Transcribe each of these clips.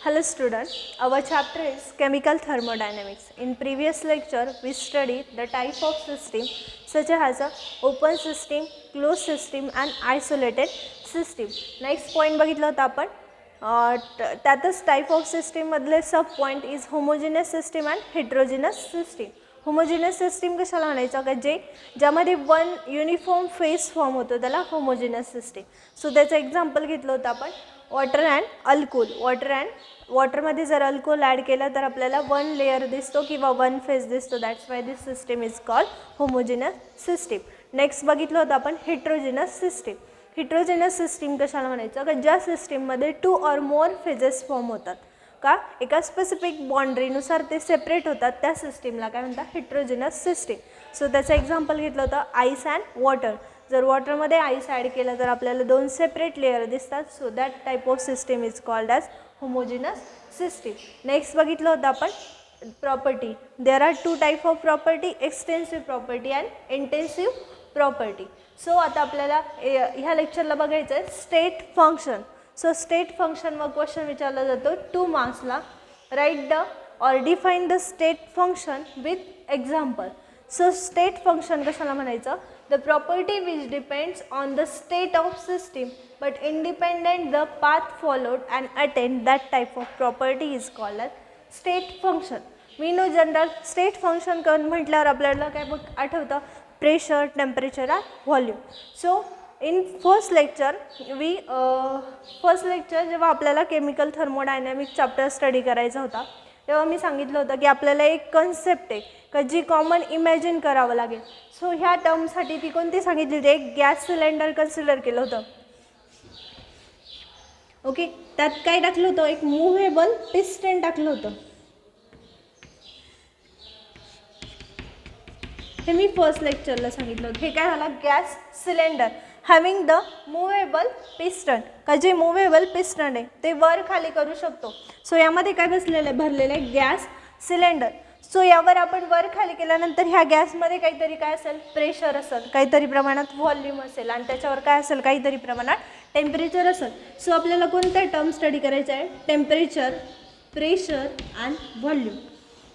Hello student, our chapter is Chemical Thermodynamics. In previous lecture, we studied the type of system such as a open system, closed system and isolated system. Next point बघितलं होतं आपण त्यातच type of system मधले सब point is homogeneous system and heterogeneous system. Homogeneous system कशाला म्हणायचं का ज्यामध्ये one uniform face form होतो त्याला होमोजेनियस सिस्टीम. सो त्याचं एक्झाम्पल घेतलं होतं आपण वॉटर अँड अल्कोहोल. वॉटरमध्ये जर अल्कोहोल ॲड केलं तर आपल्याला वन लेयर दिसतो किंवा वन फेस दिसतो. That's why this system is called homogeneous system. Next बघितलं होतं आपण हेट्रोजेनियस सिस्टीम. हेट्रोजेनियस सिस्टीम कशाला म्हणायचं का ज्या सिस्टीममध्ये 2 or more फेजेस फॉर्म होतात का एका स्पेसिफिक बाउंड्रीनुसार ते सेपरेट होतात त्या सिस्टीमला काय म्हणतात हेट्रोजेनियस सिस्टीम. सो त्याचं एक्झाम्पल घेतलं होतं आईस अँड वॉटर. जर वॉटरमध्ये आईस ॲड केलं तर आपल्याला 2 सेपरेट लेयर दिसतात. So that type of system is called as homogeneous system. Next बघितलं होतं आपण property. There are 2 type of property, extensive property and intensive property. So आता आपल्याला ह्या लेक्चरला बघायचं आहे state function. So state function मग क्वेश्चन विचारला जातो 2 मार्क्सला. राईट द और define the state function with example. So state function कशाला म्हणायचं the property which depends on the state of system but independent the path followed and attain that type of property is called as state function. We know general state function म्हटल्यावर आपल्याला काय आठवतं pressure, temperature and volume. So in first lecture जेव्हा आपल्याला chemical thermodynamic chapter study करायचा होता तेव्हा मी सांगितलं होतं की आपल्याला एक कन्सेप्ट आहे का जी कॉमन इमॅजिन करावं लागेल. सो ह्या टर्मसाठी ती कोणती सांगितली होती एक गॅस सिलेंडर कन्सिडर केलं होतं. ओके, त्यात काय टाकलं होतं एक मुव्हेबल पिस्टन टाकलं होतं. हे मी फर्स्ट लेक्चरला सांगितलं होतं. हे काय झालं gas cylinder having the movable piston का जे मुव्हेबल पिस्टन आहे ते वर खाली करू शकतो. सो यामध्ये काय बसलेलं आहे भरलेलं आहे गॅस सिलेंडर. सो यावर आपण वर खाली केल्यानंतर ह्या गॅसमध्ये काहीतरी काय असेल प्रेशर असेल, काहीतरी प्रमाणात व्हॉल्यूम असेल आणि त्याच्यावर काय असेल काहीतरी प्रमाणात टेम्परेचर असेल. सो आपल्याला कोणत्या टर्म स्टडी करायचं आहे temperature, pressure and volume.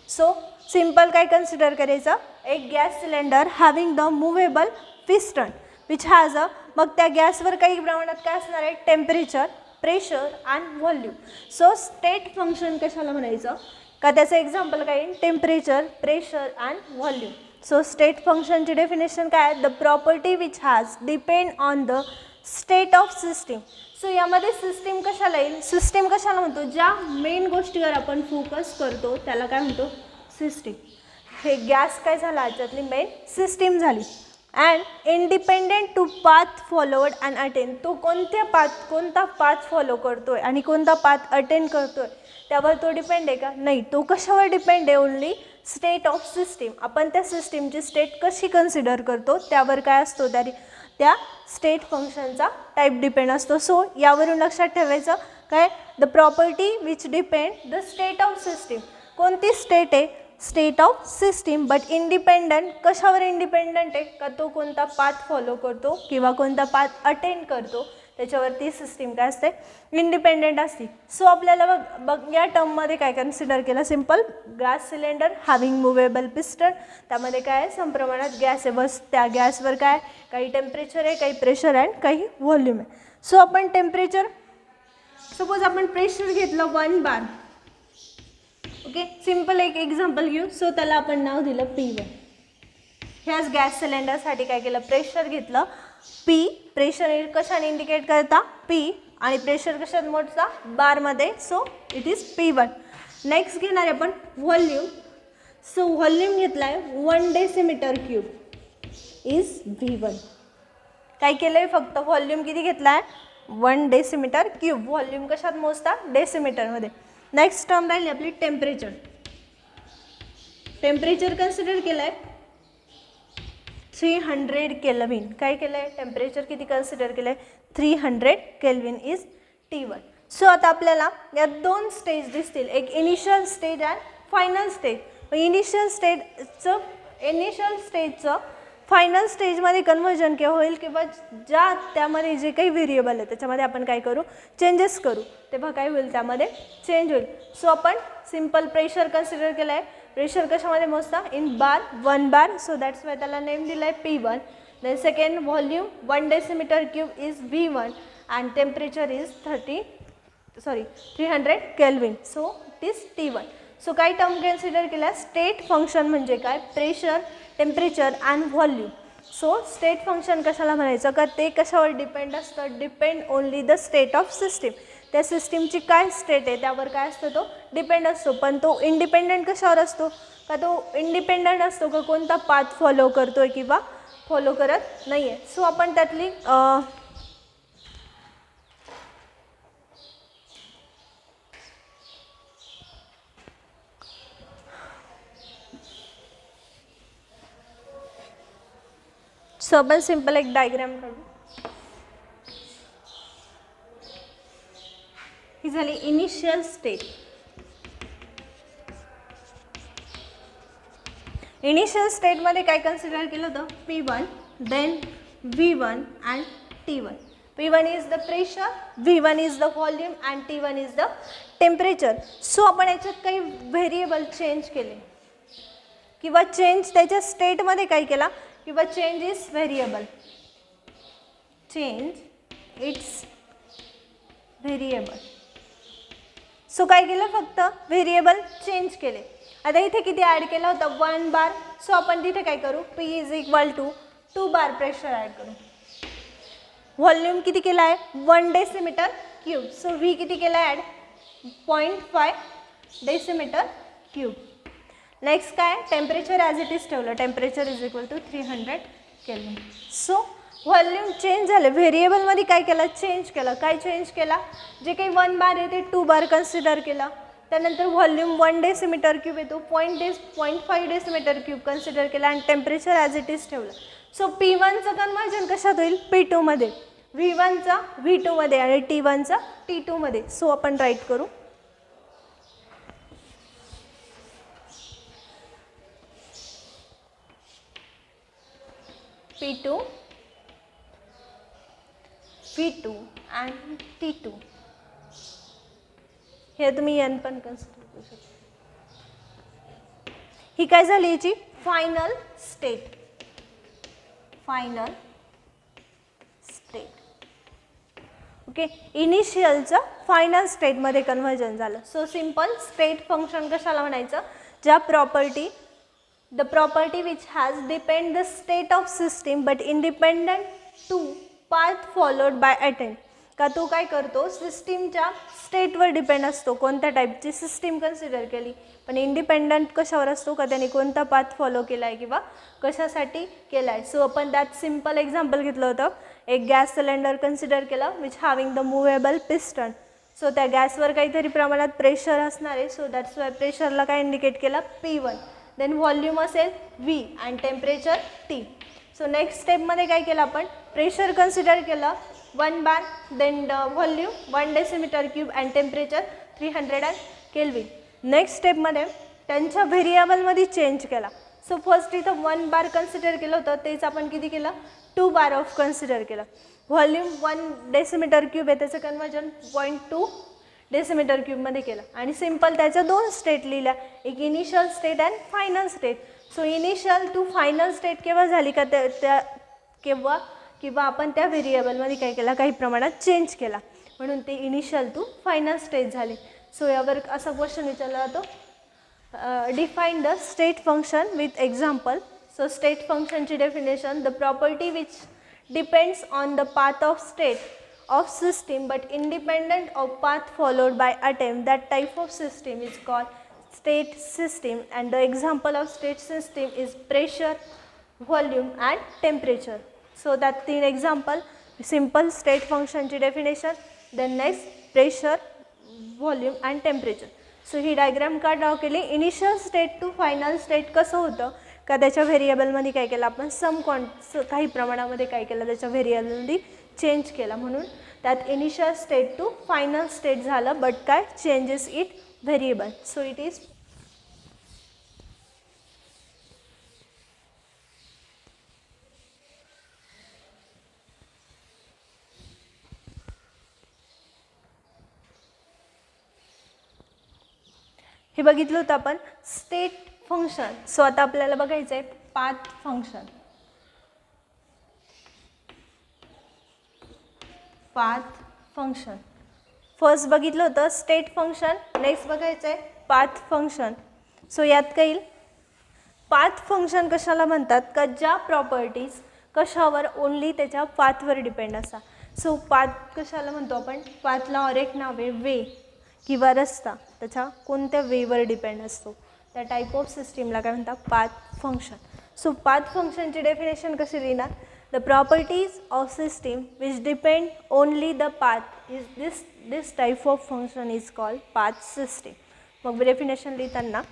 So simple काय कन्सिडर करायचं एक gas cylinder having the movable piston which has a मग त्या गॅसवर काही प्रमाणात काय असणार आहे temperature, pressure and volume. So state function कशाला म्हणायचं का त्याचं एक्झाम्पल काय temperature, pressure and volume. So state फंक्शनची डेफिनेशन काय आहे the property which has depend on the state of system. So यामध्ये सिस्टीम कशाला येईल सिस्टीम कशाला म्हणतो ज्या मेन गोष्टीवर आपण फोकस करतो त्याला काय म्हणतो सिस्टीम. हे गॅस काय झाला याच्यातली मेन सिस्टीम झाली. And independent to path followed and attain तो कोणता पाथ फॉलो करतोय आणि कोणता पाथ अटेन करतोय त्यावर तो डिपेंड आहे का नाही. तो कशावर डिपेंड आहे ओनली स्टेट ऑफ सिस्टीम. आपण त्या सिस्टीमची स्टेट कशी कन्सिडर करतो त्यावर काय असतो त्या स्टेट फंक्शनचा टाईप डिपेंड असतो. सो यावरून लक्षात ठेवायचं काय the property which depend the state of system. कोणती स्टेट आहे state of system but independent कशावर इंडिपेंडंट आहे का तो कोणता पाथ फॉलो करतो किंवा कोणता पाथ अटेंड करतो त्याच्यावरती सिस्टीम काय असते इंडिपेंडंट असते. सो आपल्याला बघ या टर्ममध्ये काय कन्सिडर केलं simple gas cylinder having movable piston. त्यामध्ये काय आहे सम प्रमाणात गॅस आहे बस त्या गॅसवर काय काही टेम्परेचर आहे काही प्रेशर अँड काही व्हॉल्यूम आहे. सो आपण टेम्परेचर सपोज आपण प्रेशर घेतलं 1 बार. ओके सिम्पल एक एक्झाम्पल घेऊ. सो त्याला आपण नाव दिलं P1. ह्याच गॅस सिलेंडरसाठी काय केलं प्रेशर घेतलं P. प्रेशर कशाने इंडिकेट करता P आणि प्रेशर कशात मोजता बारमध्ये. So it is P1. Next घेणार आहे आपण व्हॉल्यूम. सो व्हॉल्यूम घेतला आहे 1 डेसिमीटर क्यूब इज V1. काय केलं आहे फक्त व्हॉल्यूम किती घेतला आहे 1 डेसिमीटर क्यूब. व्हॉल्यूम कशात मोजता डेसिमीटरमध्ये. नेक्स्ट टर्म राहिली आपली टेम्परेचर. टेम्परेचर कन्सिडर केलं आहे 300 केल्विन. काय केलं आहे टेम्परेचर किती कन्सिडर केलं आहे 300 केल्विन इज T1. सो आता आपल्याला या 2 स्टेज दिसतील एक initial stage and final stage. Initial स्टेजचं फायनल स्टेजमध्ये कन्वर्जन केव्हा होईल, किंवा ज्या त्यामध्ये जे काही व्हेरिएबल आहे त्याच्यामध्ये आपण काय करू, चेंजेस करू, तेव्हा काय होईल, त्यामध्ये चेंज होईल. सो आपण सिम्पल प्रेशर कन्सिडर केलं आहे. प्रेशर कशामध्ये मोजता, in bar, 1 bar. So that's why त्याला नेम दिलं आहे P1. Then second volume 1 decimetre cube is V1 and temperature is 300 kelvin. So it is T1. सो काही टर्म कन्सिडर केल्या. स्टेट फंक्शन म्हणजे काय, pressure, temperature and volume. So state function कशाला म्हणायचं, का ते कशावर डिपेंड असतं, depend only the state of system. त्या सिस्टीमची काय स्टेट आहे त्यावर काय असतो, तो डिपेंड असतो. पण तो इंडिपेंडंट कशावर असतो, का तो इंडिपेंडंट असतो का कोणता पाथ फॉलो करतोय किंवा फॉलो करत नाही आहे. सो आपण त्यातली सो आपण सिंपल एक डायग्राम काढू. ही झाली इनिशियल स्टेट. इनिशियल स्टेटमध्ये काय कन्सिडर केलं होतं, P1, then V1 and T1. P1 is the pressure, V1 is the volume and T1 is the temperature. So आपण याच्यात काही व्हेरिएबल चेंज केले किंवा चेंज त्याच्या स्टेटमध्ये काय केला, किंवा change is variable, change it's variable. So काय केलं, फक्त व्हेरिएबल चेंज केले. आता इथे किती ॲड केला होता, 1 बार. सो आपण तिथे काय करू, P is equal to 2 bar pressure add करू. व्हॉल्यूम किती केला आहे, 1 डेसिमीटर क्यूब. सो V किती केला ॲड, 0.5 डेसिमीटर क्यूब. नेक्स्ट काय, टेम्परेचर ॲज इट इज ठेवलं, temperature is equal to 300 kelvin. So volume change झालं, व्हेरिएबलमध्ये काय केलं, चेंज केलं. काय चेंज केला, जे काही 1 बार आहे ते 2 बार कन्सिडर केला. त्यानंतर व्हॉल्यूम 1 डेसिमीटर क्यूब येतो, 0.5 डेसिमीटर क्यूब कन्सिडर केला आणि टेम्परेचर ॲज इट इज ठेवलं. सो P1चं कन्वर्जन कशात होईल, P2मध्ये, V1चा V2मध्ये आणि T1चा T2मध्ये. सो आपण राईट करू, P2, V2 and T2. हे तुम्ही N पण कन्सिडर करू शकता. ही काय झाली याची final state, final state. Okay, इनिशियलचं फायनल स्टेटमध्ये कन्वर्जन झालं. सो सिंपल स्टेट फंक्शन कशाला म्हणायचं, ज्या property, the property which has depend the state of system but independent to path followed by attempt. का तो काय करतो, सिस्टीमच्या स्टेटवर डिपेंड असतो, कोणत्या टाईपची सिस्टीम कन्सिडर केली, पण इंडिपेंडंट कशावर असतो, का त्याने कोणता पाथ फॉलो केला आहे किंवा कशासाठी केला आहे. सो आपण त्यात सिम्पल एक्झाम्पल घेतलं होतं, एक गॅस सिलेंडर कन्सिडर केलं which having the movable piston. So त्या गॅसवर काहीतरी प्रमाणात प्रेशर असणार आहे. सो दॅट्स वाय प्रेशरला काय इंडिकेट केलं, P1. देन व्हॉल्यूम असेल V and temperature T. So next स्टेपमध्ये काय केलं, आपण प्रेशर कन्सिडर केलं 1 bar, then volume 1 decimetre cube and temperature 300 kelvin. Next स्टेपमध्ये त्यांच्या व्हेरिएबलमध्ये चेंज केला. सो फर्स्ट इथं 1 बार कन्सिडर केलं होतं, तेच आपण किती केलं, 2 बार ऑफ कन्सिडर केलं. व्हॉल्यूम 1 डेसिमीटर क्यूब आहे, त्याचं कन्वर्जन 0.2 डेसिमीटर क्यूबमध्ये केलं आणि सिम्पल त्याच्या 2 स्टेट लिहिल्या, एक initial state and final state. So initial to final state केव्हा झाली, का त्या केव्हा किंवा आपण त्या व्हेरिएबलमध्ये काय केला, काही प्रमाणात चेंज केला, म्हणून ते इनिशियल टू फायनल स्टेट झाले. सो यावर असा क्वेश्चन विचारला जातो, define the state function with example. So state फंक्शनची definition, the property which depends on the path of state of system but independent of path followed by attempt, that type of system is called state system, and the example of state system is pressure, volume and temperature. So that 3 example, simple state function ची definition, then next pressure, volume and temperature. So he diagram का draw केली, initial state to final state कसं होतं, का त्याच्या व्हेरिएबलमध्ये काय केलं आपण, काही प्रमाणामध्ये काय केलं, त्याच्या व्हेरिएबलमध्ये चेंज केला, म्हणून त्यात initial state to final state झालं, बट काय changes it variable. So it is हे बघितलं होतं आपण स्टेट फंक्शन. सो आता आपल्याला बघायचं आहे path function. Path function first बघितलं होतं स्टेट फंक्शन, नेक्स्ट बघायचं आहे पाथ फंक्शन. सो यात काही पाथ फंक्शन कशाला म्हणतात का ज्या प्रॉपर्टीज कशावर ओनली त्याच्या पाथवर डिपेंड असतात. सो पाथ कशाला म्हणतो आपण, पाथला और एक नाव आहे वे किंवा रस्ता, त्याच्या कोणत्या वेवर डिपेंड असतो त्या टाईप ऑफ सिस्टीमला काय म्हणतात पाथ फंक्शन. सो पाथ फंक्शनची डेफिनेशन कशी लिहिणार, the properties of system which depend only the path is this type of function is called path system. मग डेफिनेशन लिहिताना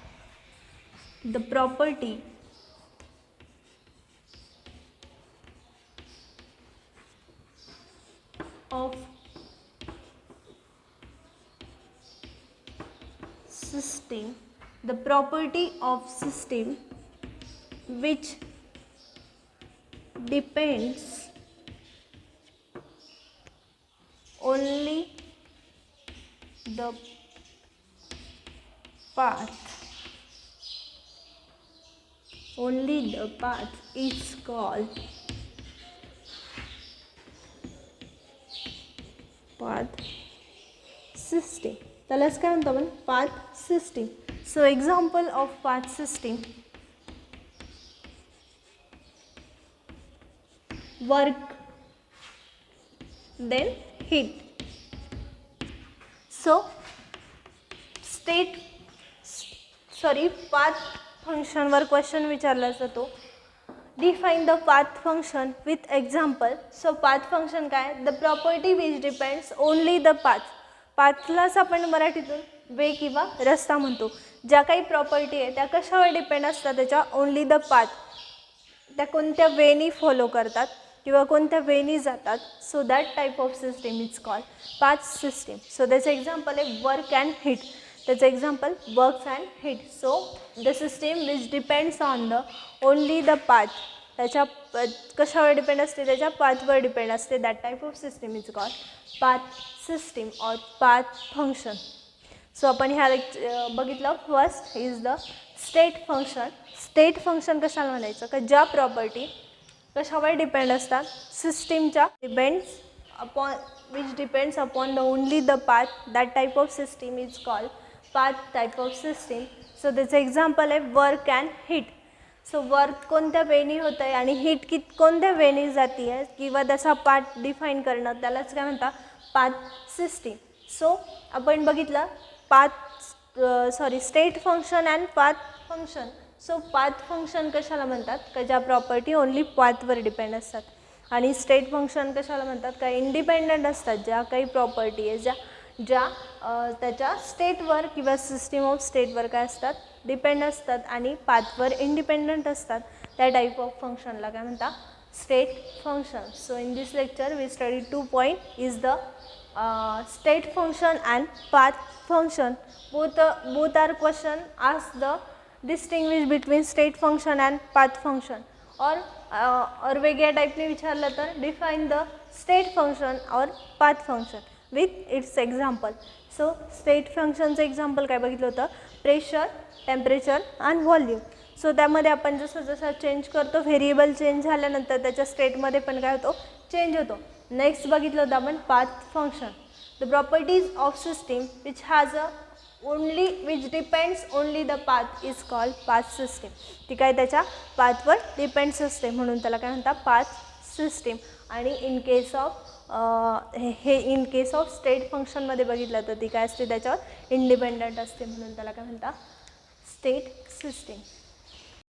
the property of system, the property of system which depends only the path is called path system. त्यालाच काय म्हणतो आपण path system. So example of path system, work then hit. So path फंक्शनवर question विचारला जातो, define the path function with example. So path function काय, the property which depends only the path. पाथलाच आपण मराठीतून वे किंवा रस्ता म्हणतो. ज्या काही प्रॉपर्टी आहे त्या कशावर डिपेंड असतात, त्याच्या ओनली द पाथ, त्या कोणत्या वेनी फॉलो करतात किंवा कोणत्या वेनी जातात. So that type of system is called path system. So त्याचं एक्झाम्पल आहे वर्क अँड हिट. त्याचं example works and hit. So the system which depends on the only the path, त्याच्या कशावर डिपेंड असते, त्याच्या पाथवर डिपेंड असते. That type of system is called path system or path function. So आपण ह्या बघितलं first is the state function. State function कशाला म्हणायचं का ज्या प्रॉपर्टी कशावर डिपेंड असतात, सिस्टीमच्या which depends upon the only the path, that type of system is called path type of system. So त्याचं एक्झाम्पल आहे work and hit. So work कोणत्या वेनी होतं आहे आणि हिट कोणत्या वेनी जाती आहे किंवा त्याचा पाथ डिफाईन करणं, त्यालाच काय म्हणतात पाथ सिस्टीम. सो आपण बघितलं state function and path function. So path function कशाला म्हणतात का ज्या प्रॉपर्टी ओनली पाथवर डिपेंड असतात, आणि स्टेट फंक्शन कशाला म्हणतात का इंडिपेंडंट असतात, ज्या काही प्रॉपर्टी आहे ज्या त्याच्या स्टेटवर किंवा सिस्टीम ऑफ स्टेटवर काय असतात डिपेंड असतात आणि पाथवर इंडिपेंडंट असतात. त्या टाईप ऑफ फंक्शनला काय म्हणतात state function. So in this lecture we study 2 point is the state function and path function. both are question ask the distinguish between state function and path function. और वेगळ्या टाईपने विचारलं तर define the state function or path function with its example. So state फंक्शनचं example काय बघितलं होतं, pressure, temperature and volume. So त्यामध्ये आपण जसं चेंज करतो, व्हेरिएबल चेंज झाल्यानंतर त्याच्या स्टेटमध्ये पण काय होतो चेंज होतो. नेक्स्ट बघितलं होतं आपण path function, the properties of system which has which depends only the path is called path system. ती काय त्याच्या पाथवर डिपेंड्स असते म्हणून त्याला काय म्हणतात पाथ सिस्टीम. आणि इन केस ऑफ स्टेट फंक्शनमध्ये बघितलं तर ती काय असते त्याच्यावर इंडिपेंडंट असते म्हणून त्याला काय म्हणतात स्टेट सिस्टीम.